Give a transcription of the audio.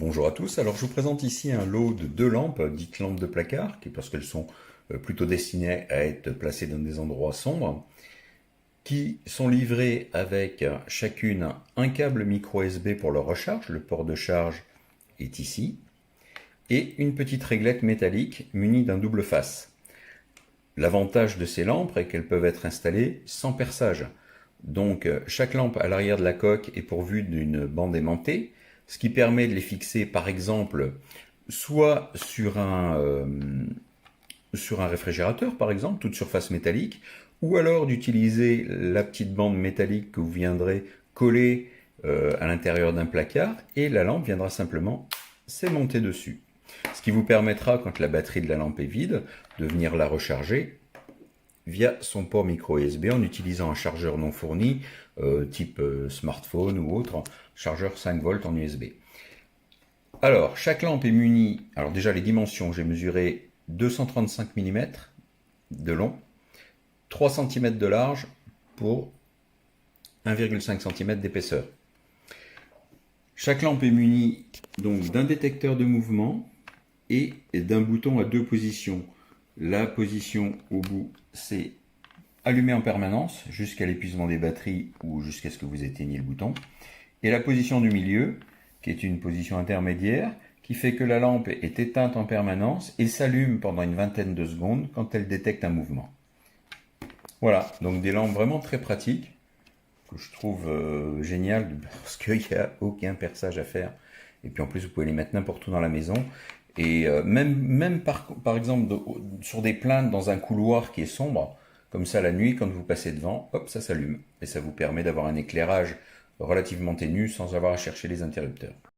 Bonjour à tous, alors je vous présente ici un lot de deux lampes, dites lampes de placard, parce qu'elles sont plutôt destinées à être placées dans des endroits sombres, qui sont livrées avec chacune un câble micro USB pour leur recharge, le port de charge est ici, et une petite réglette métallique munie d'un double face. L'avantage de ces lampes est qu'elles peuvent être installées sans perçage. Donc chaque lampe à l'arrière de la coque est pourvue d'une bande aimantée, ce qui permet de les fixer par exemple soit sur un réfrigérateur par exemple, toute surface métallique, ou alors d'utiliser la petite bande métallique que vous viendrez coller à l'intérieur d'un placard et la lampe viendra simplement s'aimanter dessus. Ce qui vous permettra, quand la batterie de la lampe est vide, de venir la recharger via son port micro USB en utilisant un chargeur non fourni, type smartphone ou autre, chargeur 5 volts en USB. Alors, chaque lampe est munie, alors déjà les dimensions, j'ai mesuré 235 mm de long, 3 cm de large pour 1,5 cm d'épaisseur. Chaque lampe est munie donc d'un détecteur de mouvement et d'un bouton à deux positions. La position au bout, c'est allumer en permanence jusqu'à l'épuisement des batteries ou jusqu'à ce que vous éteigniez le bouton. Et la position du milieu, qui est une position intermédiaire, qui fait que la lampe est éteinte en permanence et s'allume pendant une vingtaine de secondes quand elle détecte un mouvement. Voilà, donc des lampes vraiment très pratiques, que je trouve géniales, parce qu'il n'y a aucun perçage à faire. Et puis en plus, vous pouvez les mettre n'importe où dans la maison. Et même par exemple sur des plaintes dans un couloir qui est sombre, comme ça la nuit, quand vous passez devant, hop, ça s'allume. Et ça vous permet d'avoir un éclairage relativement ténu sans avoir à chercher les interrupteurs.